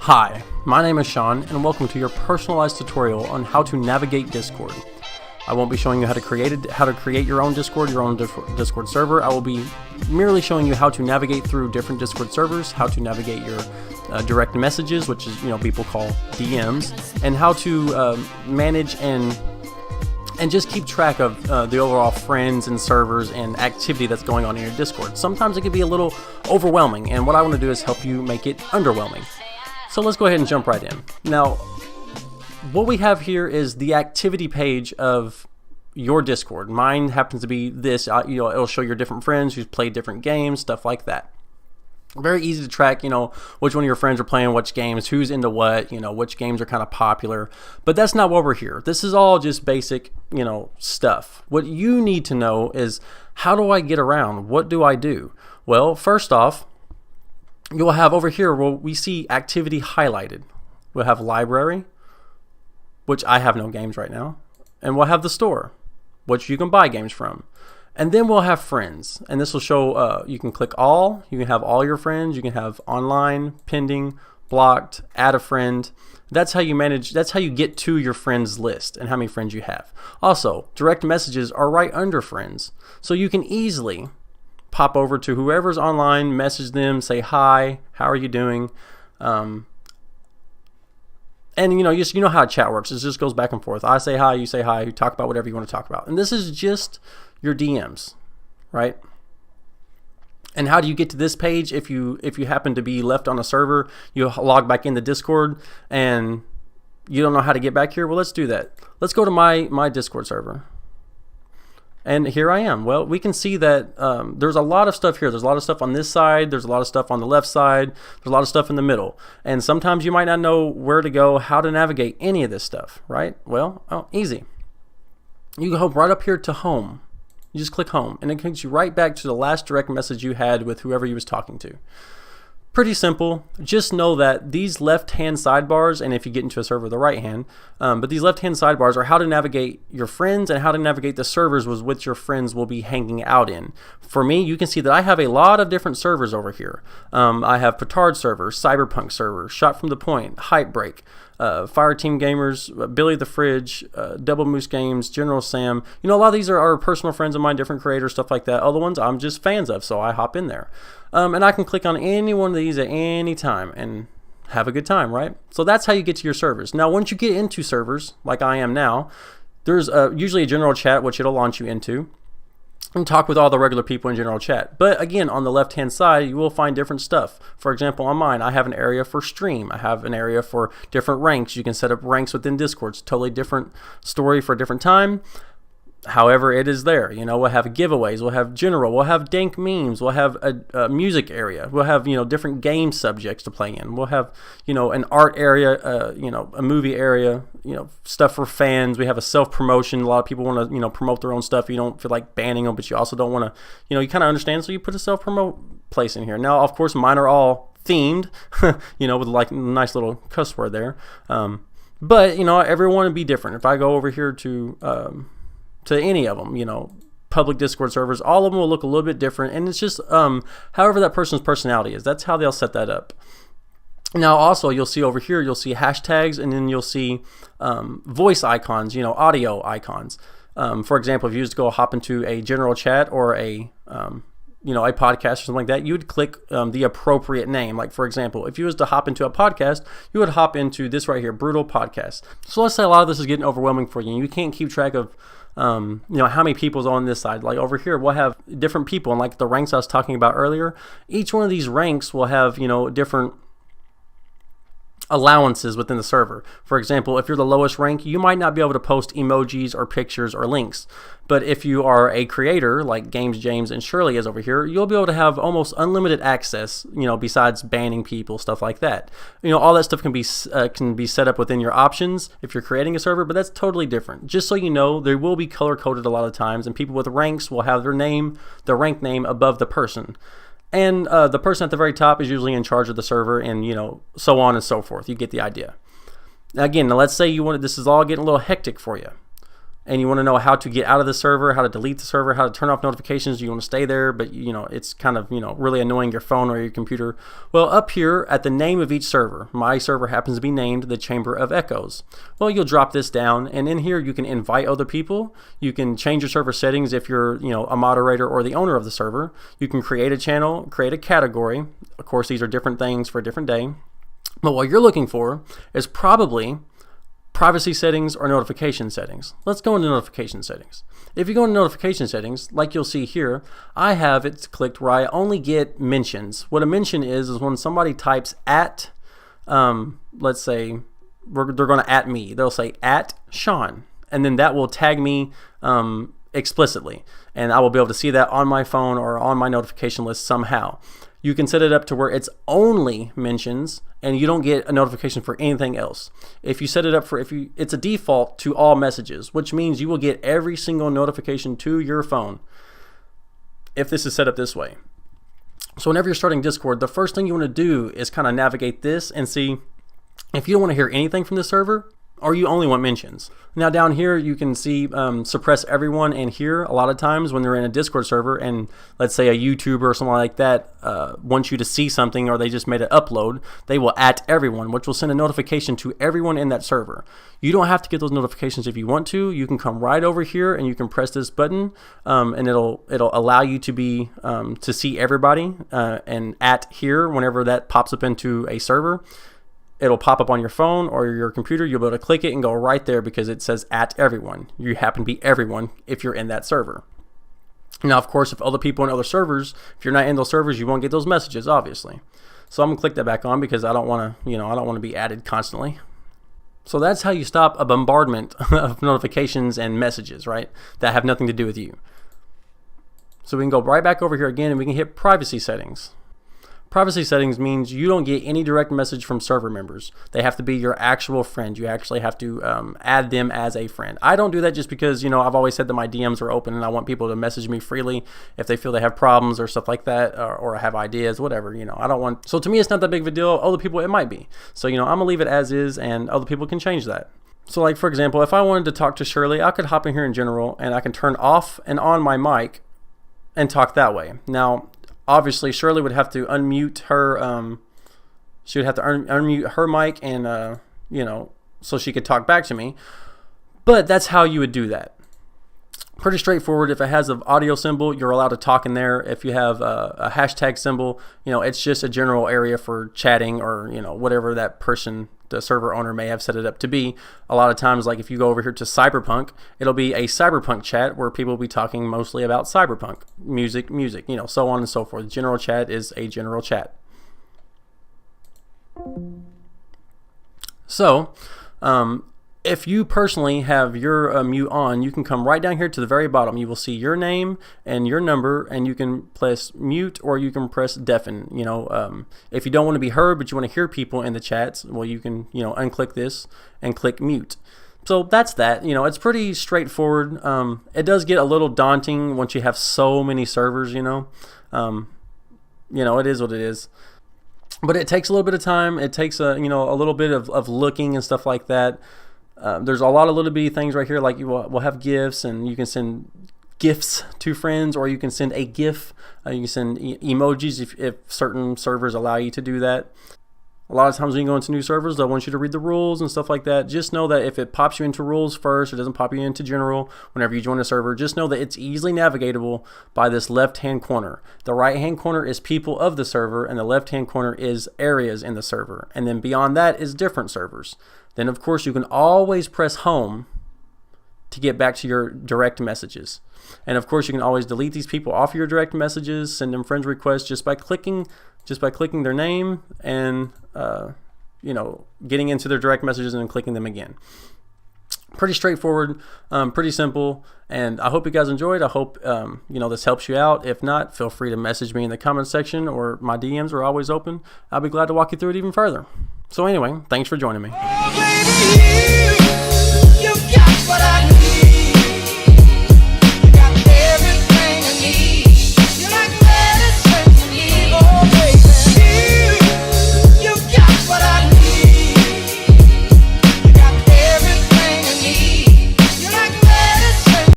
Hi, my name is Sean, and welcome to your personalized tutorial on how to navigate Discord. I won't be showing you how to create your own Discord server. I will be merely showing you how to navigate through different Discord servers, how to navigate your direct messages, which is people call DMs, and how to manage and just keep track of the overall friends and servers and activity that's going on in your Discord. Sometimes it can be a little overwhelming, and what I want to do is help you make it underwhelming. So let's go ahead and jump right in. Now, what we have here is the activity page of your Discord. Mine happens to be this. It'll show your different friends who's played different games, stuff like that. Very easy to track, which one of your friends are playing which games, who's into what, which games are kind of popular. But that's not why we're here. This is all just basic, stuff. What you need to know is, how do I get around? What do I do? Well, first off, you'll have over here where we see activity highlighted. We'll have library, which I have no games right now. And we'll have the store, which you can buy games from. And then we'll have friends, and this will show, you can click all, you can have all your friends, you can have online, pending, blocked, add a friend. That's how you manage, that's how you get to your friends list and how many friends you have. Also, direct messages are right under friends. So you can easily pop over to whoever's online, message them, say hi, how are you doing? And you know how chat works. It just goes back and forth. I say hi, you say hi, you talk about whatever you want to talk about. And this is just your DMs, right? And how do you get to this page if you happen to be left on a server, you log back in the Discord and you don't know how to get back here? Well, let's do that. Let's go to my Discord server. And here I am. Well, we can see that there's a lot of stuff here. There's a lot of stuff on this side. There's a lot of stuff on the left side. There's a lot of stuff in the middle. And sometimes you might not know where to go, how to navigate any of this stuff, right? Well, easy. You go right up here to home. You just click home, and it takes you right back to the last direct message you had with whoever you was talking to. Pretty simple. Just know that these left-hand sidebars, and if you get into a server, the right-hand, but these left-hand sidebars are how to navigate your friends and how to navigate the servers with which your friends will be hanging out in. For me, you can see that I have a lot of different servers over here. I have Petard server, Cyberpunk server, Shot from the Point, Hypebreak, Fireteam Gamers, Billy the Fridge, Double Moose Games, General Sam. A lot of these are personal friends of mine, different creators, stuff like that. Other ones I'm just fans of, so I hop in there. And I can click on any one of these at any time and have a good time, right? So that's how you get to your servers. Now, once you get into servers, like I am now, there's usually a general chat, which it'll launch you into, and talk with all the regular people in general chat. But again, on the left-hand side, you will find different stuff. For example, on mine, I have an area for stream. I have an area for different ranks. You can set up ranks within Discord. It's a totally different story for a different time. However, it is there. We'll have giveaways, we'll have general, we'll have dank memes, we'll have a music area, we'll have, different game subjects to play in. We'll have, an art area, a movie area, stuff for fans. We have a self-promotion. A lot of people want to, promote their own stuff. You don't feel like banning them, but you also don't want to, you kind of understand. So you put a self-promote place in here. Now, of course, mine are all themed, with like a nice little cuss word there. But, everyone would be different. If I go over here to any of them, public Discord servers, all of them will look a little bit different, and it's just however that person's personality is. That's how they'll set that up. Now, also, you'll see over here, you'll see hashtags, and then you'll see voice icons, audio icons. For example, if you just go hop into a general chat or a podcast or something like that, you would click the appropriate name. Like, for example, if you was to hop into a podcast, you would hop into this right here, Brutal Podcast. So let's say a lot of this is getting overwhelming for you, and you can't keep track of how many people's on this side. Like over here, we'll have different people, and like the ranks I was talking about earlier, each one of these ranks will have, different allowances within the server. For example, if you're the lowest rank, you might not be able to post emojis or pictures or links. But if you are a creator like Games James and Shirley is over here, you'll be able to have almost unlimited access, besides banning people, stuff like that. All that stuff can be set up within your options if you're creating a server, but that's totally different. Just so you know, they will be color coded a lot of times, and people with ranks will have their rank name above the person. And the person at the very top is usually in charge of the server, and so on and so forth. You get the idea. Now, again, let's say this is all getting a little hectic for you. and you want to know how to get out of the server, how to delete the server, how to turn off notifications, you want to stay there, but it's kind of really annoying your phone or your computer. Well, up here at the name of each server, my server happens to be named the Chamber of Echoes. Well, you'll drop this down, and in here you can invite other people. You can change your server settings if you're a moderator or the owner of the server. You can create a channel, create a category. Of course, these are different things for a different day. But what you're looking for is probably privacy settings or notification settings. Let's go into notification settings. If you go into notification settings, like you'll see here, I have it clicked where I only get mentions. What a mention is when somebody types at, let's say they're going to at me. They'll say at Sean, and then that will tag me explicitly, and I will be able to see that on my phone or on my notification list somehow. You can set it up to where it's only mentions and you don't get a notification for anything else. If you set it up for, it's a default to all messages, which means you will get every single notification to your phone if this is set up this way. So whenever you're starting Discord, the first thing you want to do is kind of navigate this and see if you don't want to hear anything from the server, or you only want mentions. Now down here you can see suppress everyone, and here a lot of times when they're in a Discord server and let's say a YouTuber or someone like that wants you to see something, or they just made an upload, they will at everyone, which will send a notification to everyone in that server. You don't have to get those notifications if you want to. You can come right over here and you can press this button and it'll allow you to be to see everybody and at here whenever that pops up into a server. It'll pop up on your phone or your computer. You'll be able to click it and go right there because it says at everyone. You happen to be everyone if you're in that server. Now, of course, if other people in other servers, if you're not in those servers, you won't get those messages, obviously. So I'm gonna click that back on because I don't want to, I don't want to be added constantly. So that's how you stop a bombardment of notifications and messages, right? That have nothing to do with you. So we can go right back over here again and we can hit privacy settings. Privacy settings means you don't get any direct message from server members. They have to be your actual friend. You actually have to add them as a friend. I don't do that just because, I've always said that my DMs are open and I want people to message me freely if they feel they have problems or stuff like that, or have ideas, whatever, I don't want, so to me it's not that big of a deal. Other people it might be. So, I'm gonna leave it as is and other people can change that. So like for example, if I wanted to talk to Shirley, I could hop in here in general and I can turn off and on my mic and talk that way. Now, obviously, Shirley would have to unmute her. She would have to unmute her mic, and so she could talk back to me. But that's how you would do that. Pretty straightforward. If it has an audio symbol, you're allowed to talk in there. If you have a hashtag symbol, it's just a general area for chatting or whatever that person, the server owner, may have set it up to be. A lot of times, like if you go over here to Cyberpunk, it'll be a Cyberpunk chat where people will be talking mostly about Cyberpunk, music, so on and so forth. General chat is a general chat. So, if you personally have your mute on, you can come right down here to the very bottom. You will see your name and your number, and you can press mute or you can press deafen. If you don't want to be heard but you want to hear people in the chats, well, you can unclick this and click mute. So that's that. It's pretty straightforward. It does get a little daunting once you have so many servers. It is what it is. But it takes a little bit of time. It takes a little bit of looking and stuff like that. There's a lot of little bitty things right here, like we'll have GIFs, and you can send GIFs to friends, or you can send a GIF. You can send emojis if certain servers allow you to do that. A lot of times when you go into new servers, they'll want you to read the rules and stuff like that. Just know that if it pops you into rules first, it doesn't pop you into general whenever you join a server, just know that it's easily navigatable by this left-hand corner. The right-hand corner is people of the server, and the left-hand corner is areas in the server. And then beyond that is different servers. Then, of course, you can always press home to get back to your direct messages. And, of course, you can always delete these people off your direct messages, send them friend requests just by clicking their name and, getting into their direct messages and then clicking them again. Pretty straightforward, pretty simple, and I hope you guys enjoyed. I hope this helps you out. If not, feel free to message me in the comment section, or my DMs are always open. I'll be glad to walk you through it even further. So anyway, thanks for joining me.